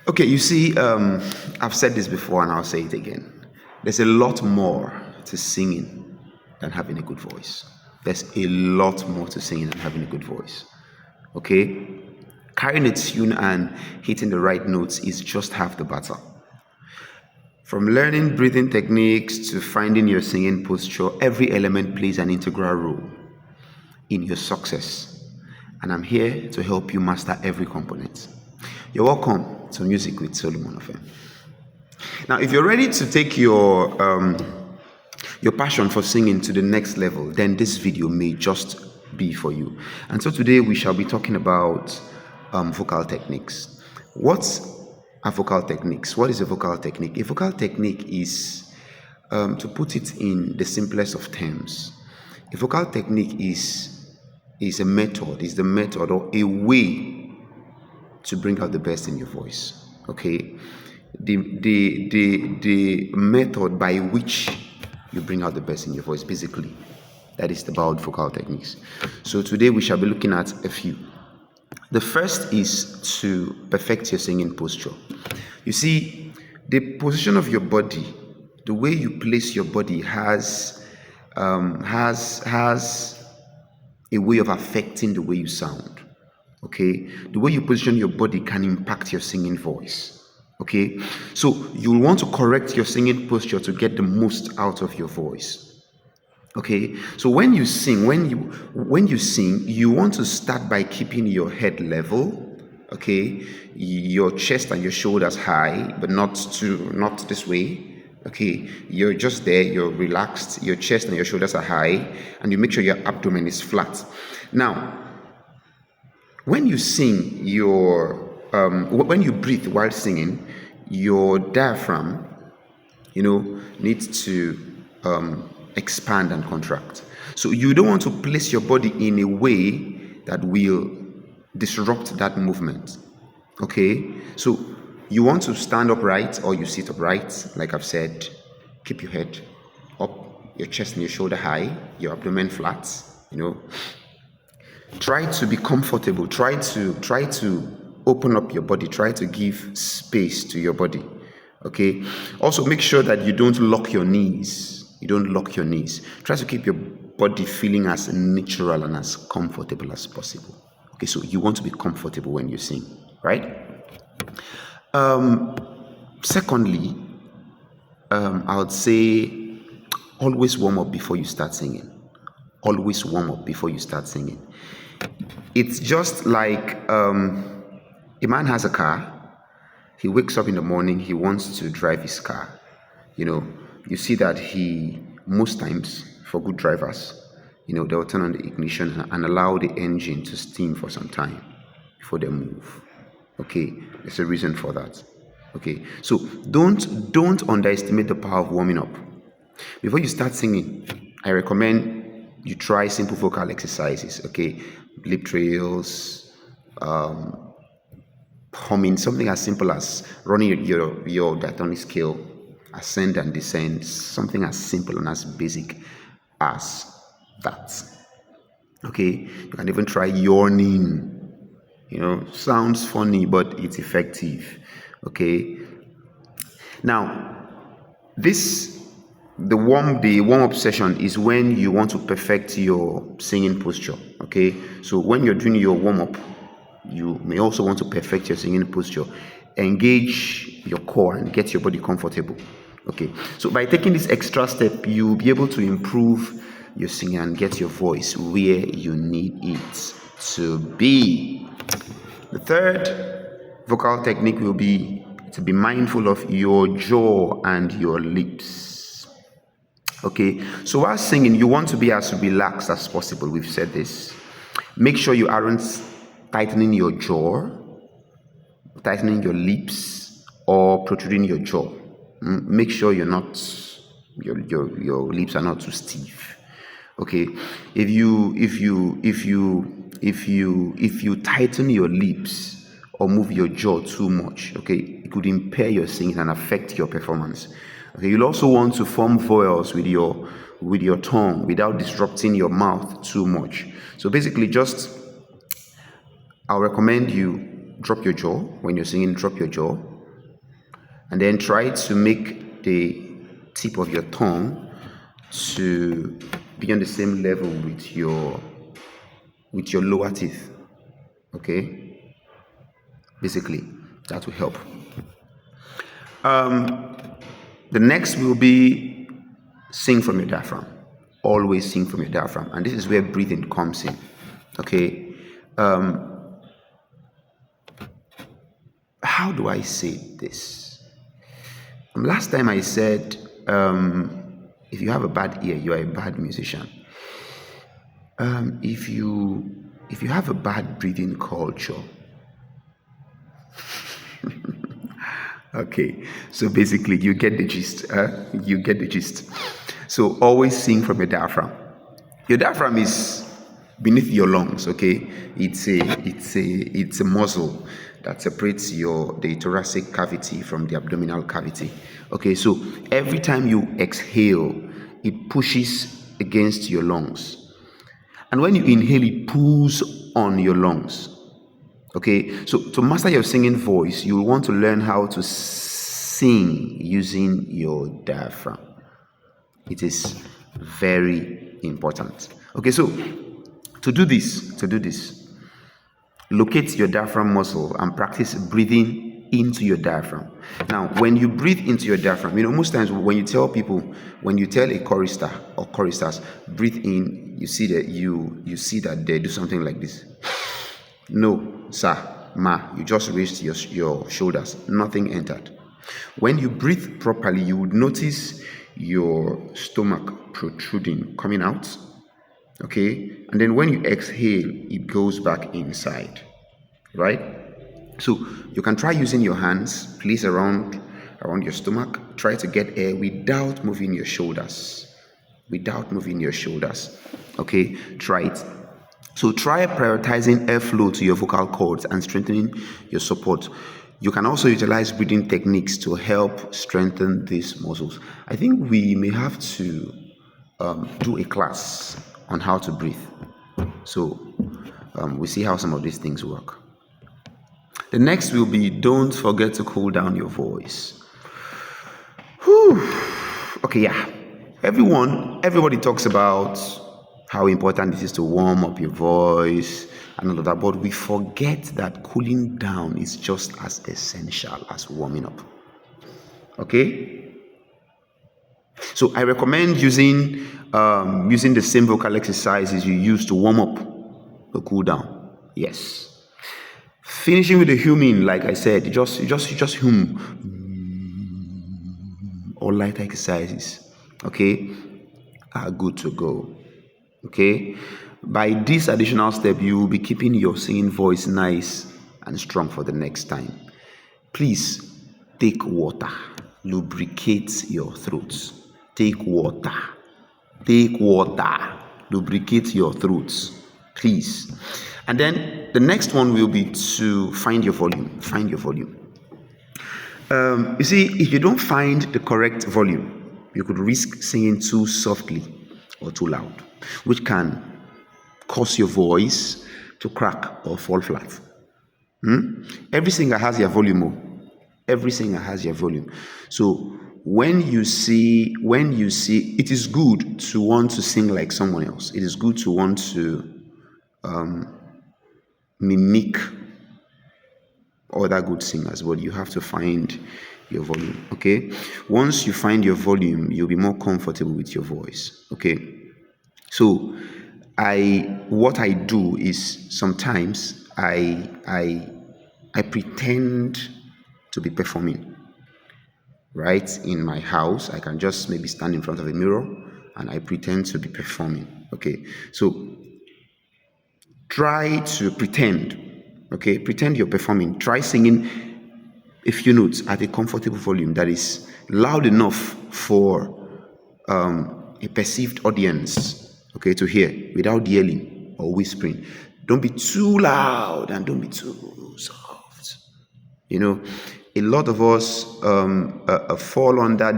Okay, you see, I've said this before and I'll say it again. There's a lot more to singing than having a good voice. There's a lot more to singing than having a good voice. Okay? Carrying a tune and hitting the right notes is just half the battle. From learning breathing techniques to finding your singing posture, every element plays an integral role in your success. And I'm here to help you master every component. You're welcome to Music with Solomon of M. Now, if you're ready to take your passion for singing to the next level, then this video may just be for you. And so today we shall be talking about vocal techniques. What are vocal techniques? What is a vocal technique? A vocal technique is, to put it in the simplest of terms, a vocal technique is a method, is the method or a way to bring out the best in your voice. Okay, the method by which you bring out the best in your voice, basically, that is about vocal techniques. So today we shall be looking at a few. The first is to perfect your singing posture. You see, the position of your body, the way you place your body has a way of affecting the way you sound. Okay, the way you position your body can impact your singing voice. Okay, so you'll want to correct your singing posture to get the most out of your voice. Okay, so when you sing, you want to start by keeping your head level. Okay, your chest and your shoulders high, but not this way. Okay, you're just there, you're relaxed, your chest and your shoulders are high, and you make sure your abdomen is flat. Now, when you sing, when you breathe while singing, your diaphragm, needs to expand and contract. So you don't want to place your body in a way that will disrupt that movement. Okay, so you want to stand upright or you sit upright, like I've said. Keep your head up, your chest and your shoulder high, your abdomen flat. Try to be comfortable. Try to open up your body. Try to give space to your body. Okay. Also, make sure that you don't lock your knees. Try to keep your body feeling as natural and as comfortable as possible. Okay. So you want to be comfortable when you sing, right? Secondly, I would say always warm up before you start singing. Always warm up before you start singing. It's just like a man has a car. He wakes up in the morning, he wants to drive his car. You see that most times, for good drivers, they'll turn on the ignition and allow the engine to steam for some time before they move. Okay, there's a reason for that. Okay, so don't underestimate the power of warming up. Before you start singing, I recommend you try simple vocal exercises. Okay, lip trills, humming, something as simple as running your diatonic scale, ascend and descend, something as simple and as basic as that. Okay, you can even try yawning. Sounds funny, but it's effective. Okay, now the warm-up session is when you want to perfect your singing posture. Okay, so when you're doing your warm-up, you may also want to perfect your singing posture. Engage your core and get your body comfortable. Okay, so by taking this extra step, you'll be able to improve your singing and get your voice where you need it to be. The third vocal technique will be to be mindful of your jaw and your lips. Okay, so while singing, you want to be as relaxed as possible. We've said this. Make sure you aren't tightening your jaw, tightening your lips, or protruding your jaw. Make sure your lips are not too stiff. Okay, if you tighten your lips or move your jaw too much, okay, it could impair your singing and affect your performance. Okay, you'll also want to form vowels with your tongue without disrupting your mouth too much. So basically, I'll recommend you drop your jaw when you're singing. Drop your jaw. and then try to make the tip of your tongue to be on the same level with your lower teeth. Okay, basically that will help. The next will be sing from your diaphragm. Always sing from your diaphragm, and this is where breathing comes in. Okay, how do I say this? Last time I said, if you have a bad ear, you are a bad musician. If you have a bad breathing culture, okay, so basically you get the gist. You get the gist. So always sing from your diaphragm. Your diaphragm is beneath your lungs. Okay, it's a muscle that separates the thoracic cavity from the abdominal cavity. Okay, so every time you exhale, it pushes against your lungs, and when you inhale, it pulls on your lungs. Okay, so to master your singing voice, you will want to learn how to sing using your diaphragm. It is very important. Okay, so to do this, locate your diaphragm muscle and practice breathing into your diaphragm. Now, when you breathe into your diaphragm, most times when you tell a chorister or choristers, breathe in, you see that they do something like this. No, sir, ma, you just raised your shoulders. Nothing entered. When you breathe properly, you would notice your stomach protruding, coming out. Okay? And then when you exhale, it goes back inside. Right? So you can try using your hands, place around your stomach. Try to get air without moving your shoulders. Okay? Try it. So try prioritizing airflow to your vocal cords and strengthening your support. You can also utilize breathing techniques to help strengthen these muscles. I think we may have to do a class on how to breathe. So we see how some of these things work. The next will be, don't forget to cool down your voice. Whew. Okay, yeah. Everybody talks about how important it is to warm up your voice and all of that, but we forget that cooling down is just as essential as warming up. Okay? So I recommend using the same vocal exercises you use to warm up the cool down. Yes. Finishing with the humming, like I said, you just hum, or light exercises. Okay, are good to go. Okay, by this additional step, you will be keeping your singing voice nice and strong for the next time. Please take water, lubricate your throats. Take water, lubricate your throats, please. And then the next one will be to find your volume. You see, if you don't find the correct volume, you could risk singing too softly or too loud, which can cause your voice to crack or fall flat. Every singer has their volume. Every singer has their volume. So when you see, it is good to want to sing like someone else. It is good to want to mimic other good singers, but you have to find your volume. Okay, once you find your volume, you'll be more comfortable with your voice. Okay, so what I do is sometimes I pretend to be performing. Right, in my house, I can just maybe stand in front of a mirror and I pretend to be performing. Okay, so try to pretend. Okay, pretend you're performing. Try singing a few notes at a comfortable volume that is loud enough for a perceived audience, okay, to hear without yelling or whispering. Don't be too loud and don't be too soft. A lot of us fall under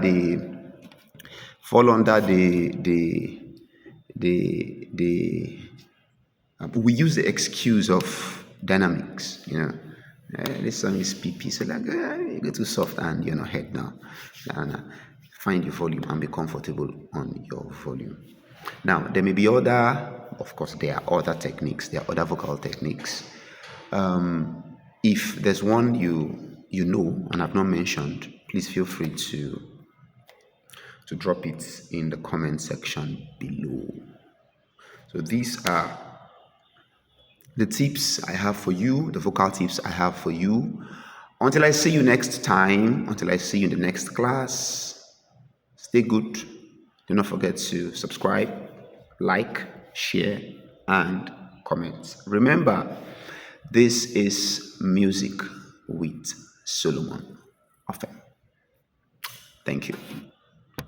we use the excuse of dynamics. This song is PP, so like you go too soft and you're not head now. And find your volume and be comfortable on your volume. Now there may be other, of course, there are other techniques. There are other vocal techniques. If there's one you know and I've not mentioned, please feel free to drop it in the comment section below. So these are the tips I have for you, the vocal tips I have for you. Until I see you next time, until I see you in the next class, stay good. Do not forget to subscribe, like, share, and comment. Remember, this is Music with Solomon. Often. Thank you.